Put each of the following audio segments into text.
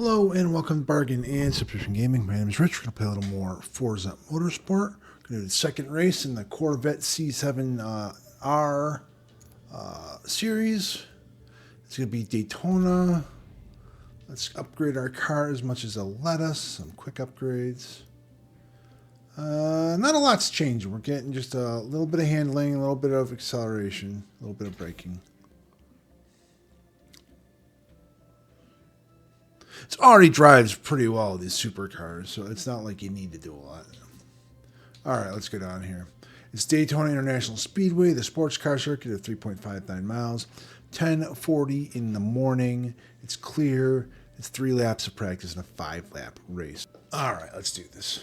Hello and welcome to Bargain and Subscription Gaming. My name is Rich. We're going to play a little more Forza Motorsport. We're going to do the second race in the Corvette C7.R series. It's going to be Daytona. Let's upgrade our car as much as they'll let us. Some quick upgrades. Not a lot's changing. We're getting just a little bit of handling, a little bit of acceleration, a little bit of braking. It already drives pretty well, these supercars, so it's not like you need to do a lot. All right, let's go down here. It's Daytona International Speedway, the sports car circuit of 3.59 miles, 10:40 in the morning. It's clear. It's 3 laps of practice and a 5-lap race. All right, let's do this.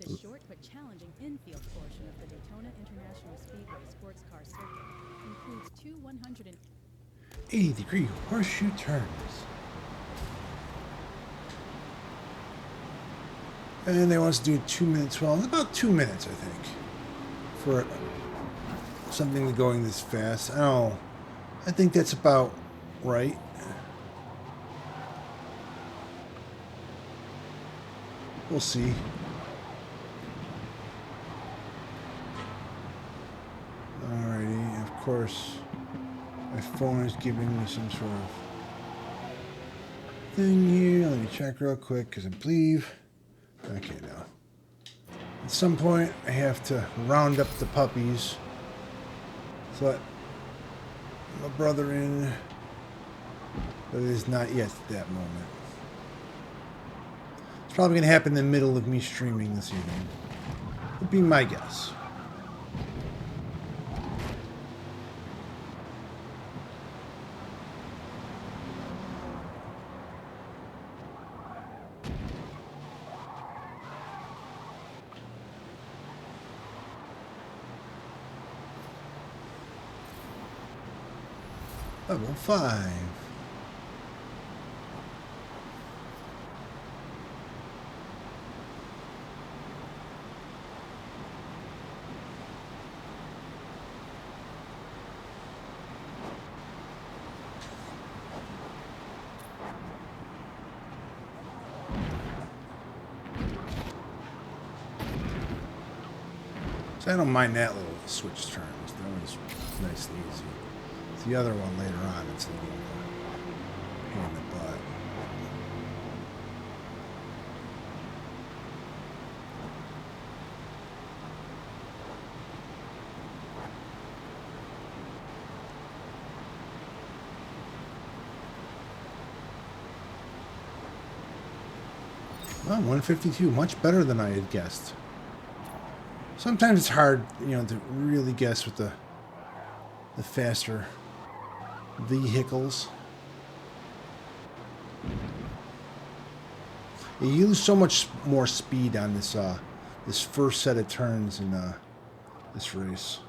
The short but challenging infield portion of the Daytona International Speedway sports car circuit includes two 180-degree horseshoe turns. And they want us to do 2 minutes. Well, it's about 2 minutes, I think, for something going this fast. I think that's about right. We'll see. Alrighty, of course, my phone is giving me some sort of thing here. Let me check real quick because I believe. Okay, no. At some point, I have to round up the puppies. So let my brother in, but it is not yet at that moment. It's probably going to happen in the middle of me streaming this evening. Would be my guess. Level 5. So I don't mind that little switch turns. That one's nice and easy. The other one later on, it's a little pain in the butt. Well, 152, much better than I had guessed. Sometimes it's hard, to really guess with the faster vehicles. You lose so much more speed on this this first set of turns in this race.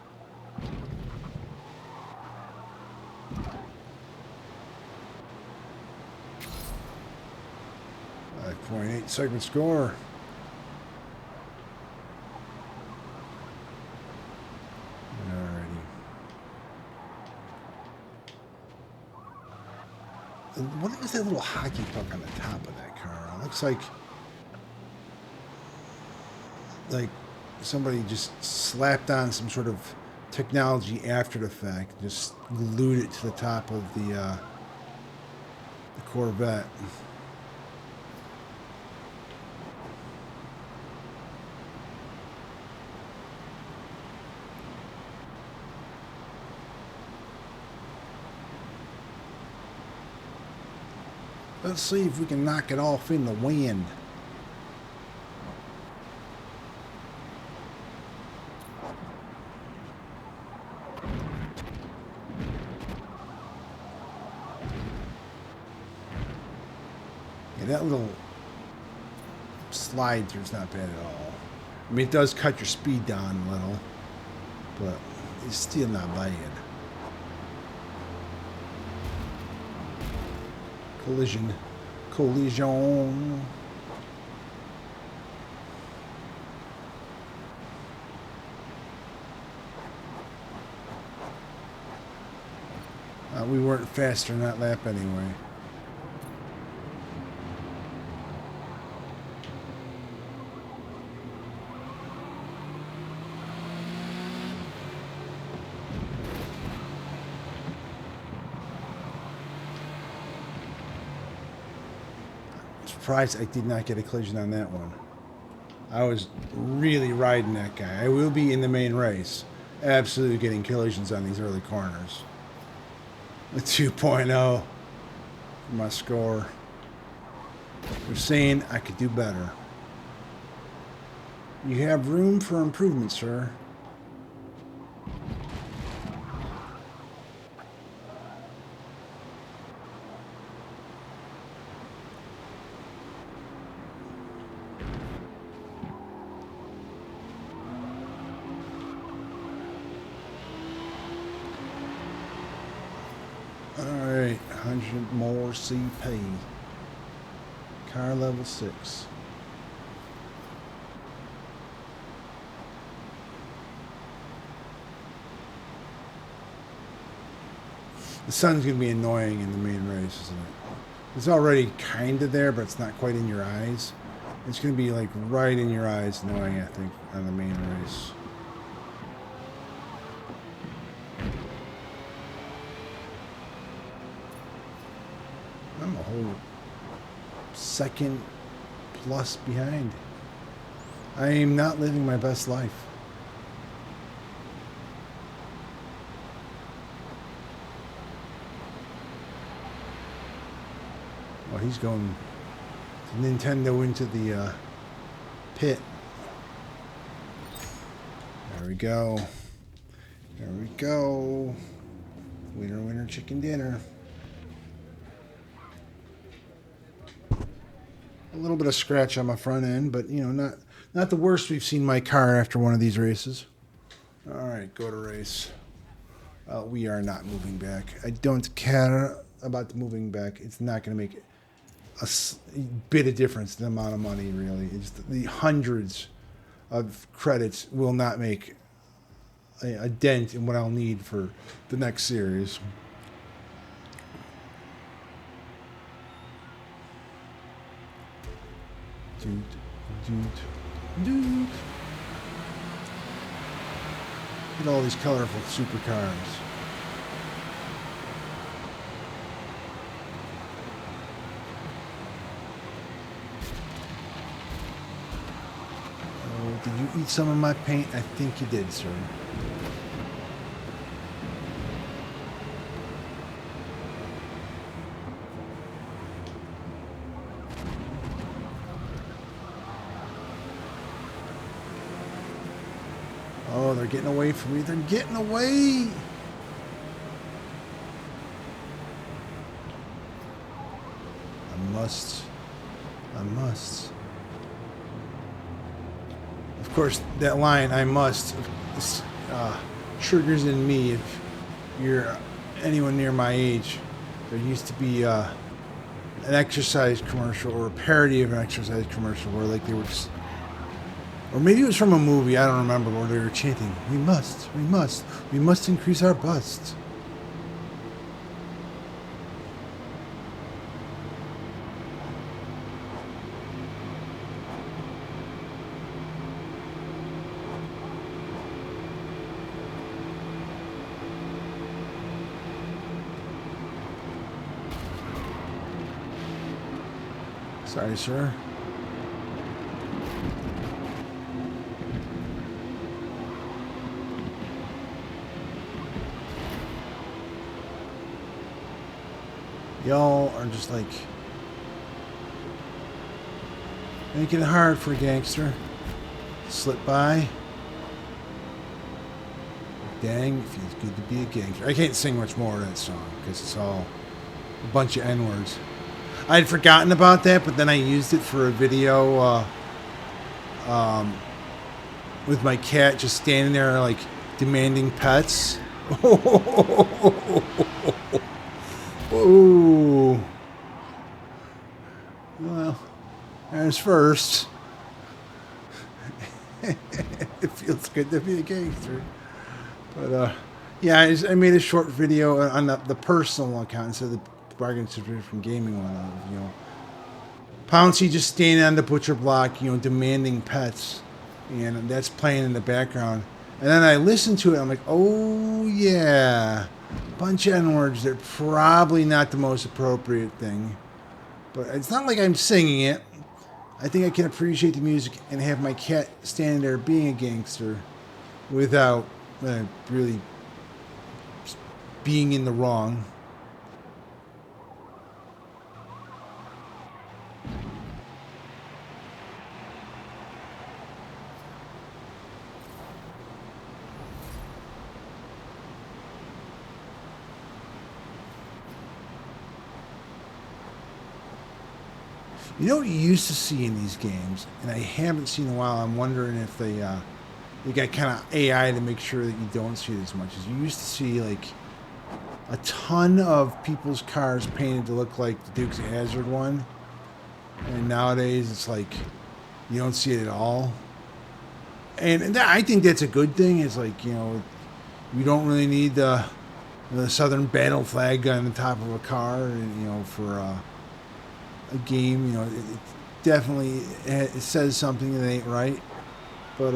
5.8 segment score. What is that little hockey puck on the top of that car? It looks like somebody just slapped on some sort of technology after the fact, just glued it to the top of the Corvette. Let's see if we can knock it off in the wind. Yeah, that little slide through is not bad at all. I mean, it does cut your speed down a little, but it's still not bad. Collision. We weren't faster in that lap anyway. Surprised I did not get a collision on that one. I was really riding that guy. I will be in the main race. Absolutely getting collisions on these early corners. A 2.0 for my score. They're saying I could do better. You have room for improvement, sir. Alright, 100 more CP. Car level 6. The sun's going to be annoying in the main race, isn't it? It's already kind of there, but it's not quite in your eyes. It's going to be like right in your eyes annoying, I think, on the main race. I'm a whole second plus behind. I am not living my best life. Well, he's going Nintendo into the pit. There we go. There we go. Winner, winner, chicken dinner. A little bit of scratch on my front end, but you know, not the worst we've seen my car after one of these races. All right, go to race. We are not moving back. I don't care about the moving back. It's not going to make a bit of difference in the amount of money, really. It's the hundreds of credits will not make a dent in what I'll need for the next series. Dude. Look at all these colorful supercars. Oh, did you eat some of my paint? I think you did, sir. Oh, they're getting away from me. They're getting away. I must. Of course, that line, I must, triggers in me if you're anyone near my age. There used to be an exercise commercial or a parody of an exercise commercial where like they were just, or maybe it was from a movie, I don't remember, where they were chanting, we must increase our busts. Sorry, sir. Y'all are just like making it hard for a gangster. Slip by. Dang, it feels good to be a gangster. I can't sing much more of that song because it's all a bunch of N-words. I had forgotten about that, but then I used it for a video with my cat just standing there like demanding pets. Oh, well, there's first. It feels good to be a gangster. But Yeah, I made a short video on the personal account instead of the bargain subscription gaming one. Pouncy just standing on the butcher block, demanding pets, and that's playing in the background. And then I listen to it, I'm like, oh yeah, bunch of N-words. They're probably not the most appropriate thing, but it's not like I'm singing it. I think I can appreciate the music and have my cat standing there being a gangster without really being in the wrong. You know what you used to see in these games, and I haven't seen in a while. I'm wondering if they got kind of AI to make sure that you don't see it as much. As you used to see, like a ton of people's cars painted to look like the Dukes of Hazzard one, and nowadays it's like you don't see it at all. And I think that's a good thing. It's like you don't really need the Southern battle flag on the top of a car, for a game. It definitely it says something that ain't right. But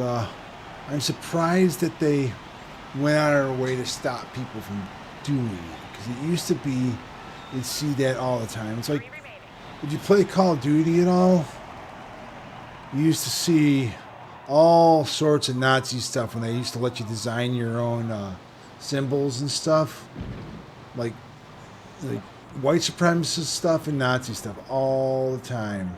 I'm surprised that they went out of their way to stop people from doing it. Because it used to be, you'd see that all the time. It's like, did you play Call of Duty at all? You used to see all sorts of Nazi stuff when they used to let you design your own symbols and stuff. Like white supremacist stuff and Nazi stuff all the time.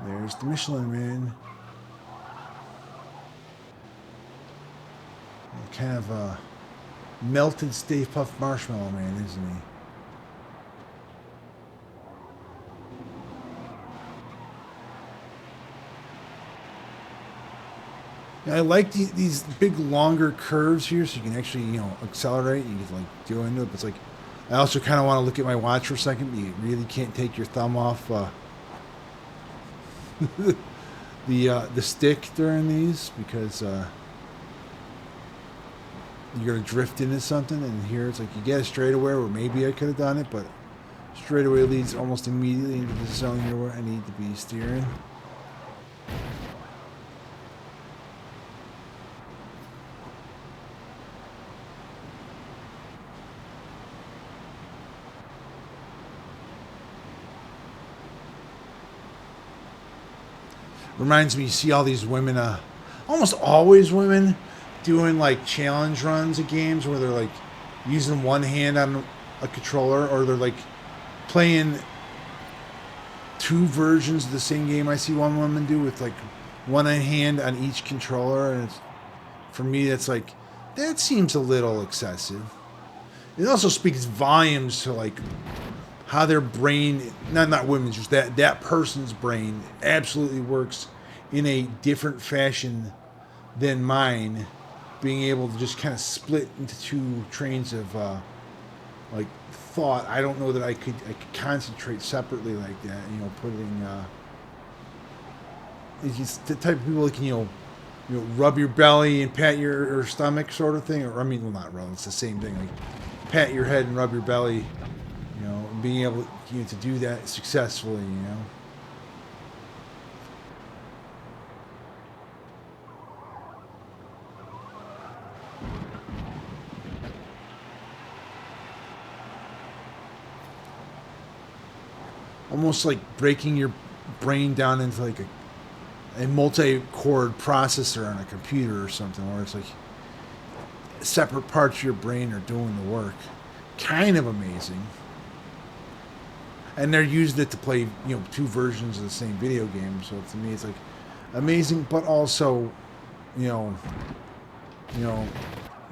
There's the Michelin Man. Kind of a melted Stay Puft Marshmallow Man, isn't he? I like these big, longer curves here, so you can actually, accelerate. You can go into it. But it's like, I also kind of want to look at my watch for a second. But you really can't take your thumb off the stick during these because you're going to drift into something. And here it's like you get a straightaway where maybe I could have done it, but straightaway leads almost immediately into the zone here where I need to be steering. Reminds me, you see all these women, almost always women, doing like challenge runs of games where they're like using one hand on a controller, or they're like playing two versions of the same game. I see one woman do with like one hand on each controller, and for me, that's like, that seems a little excessive. It also speaks volumes to like how their brain, not women's, just that person's brain absolutely works in a different fashion than mine, being able to just kind of split into two trains of like thought. I don't know that I could concentrate separately like that. It's just the type of people that can rub your belly and pat your stomach sort of thing. Or I mean, well, not rub. It's the same thing. Like pat your head and rub your belly. Being able to do that successfully. Almost like breaking your brain down into like a multi-core processor on a computer or something, where it's like separate parts of your brain are doing the work. Kind of amazing. And they're using it to play, two versions of the same video game. So to me, it's like amazing, but also,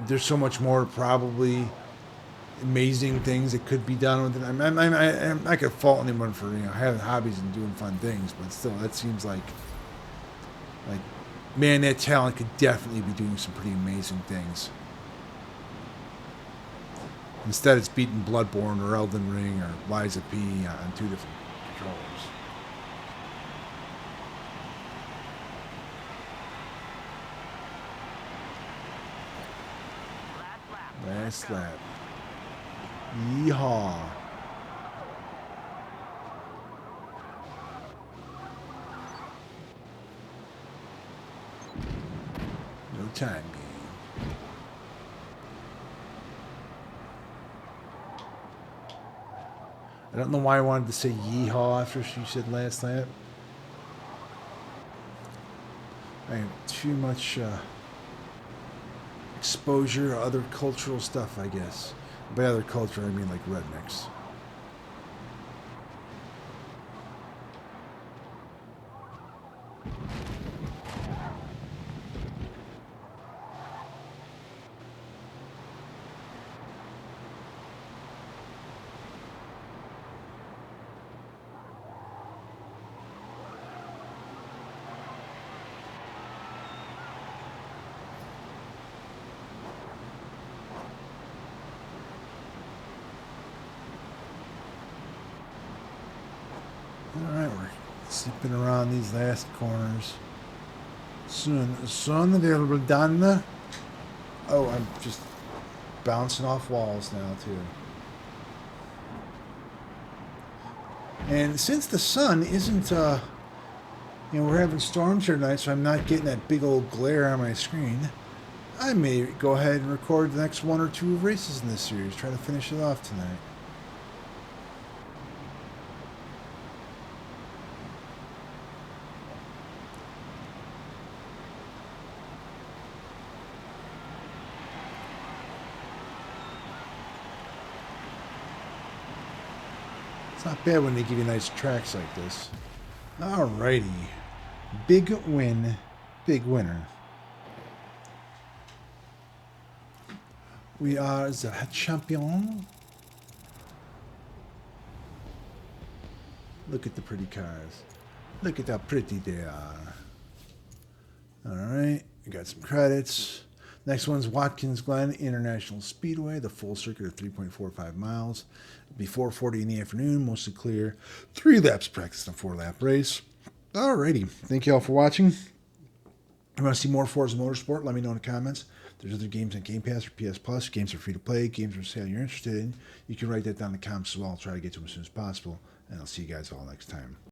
there's so much more probably amazing things that could be done with it. I'm not gonna fault anyone for having hobbies and doing fun things, but still, that seems like Man, that talent could definitely be doing some pretty amazing things. Instead, it's beating Bloodborne or Elden Ring or Lies of P on 2 different controllers. Last lap. Yeehaw. No time game. I don't know why I wanted to say yeehaw after she said last lap. I have too much exposure to other cultural stuff, I guess. By other culture, I mean like rednecks. Alright, we're zipping around these last corners. Soon they'll be done. Oh, I'm just bouncing off walls now, too. And since the sun isn't, we're having storms here tonight, so I'm not getting that big old glare on my screen, I may go ahead and record the next 1 or 2 races in this series, try to finish it off tonight. It's not bad when they give you nice tracks like this. Alrighty. Big win. Big winner. We are the champion. Look at the pretty cars. Look at how pretty they are. Alright. We got some credits. Next one's Watkins Glen International Speedway, the full circuit of 3.45 miles. Before 4:40 in the afternoon, mostly clear. 3 laps practice and a 4-lap race. Alrighty. Thank you all for watching. If you want to see more Forza Motorsport, let me know in the comments. There's other games on Game Pass or PS Plus. Games are free to play. Games are sale you're interested in. You can write that down in the comments as well. I'll try to get to them as soon as possible. And I'll see you guys all next time.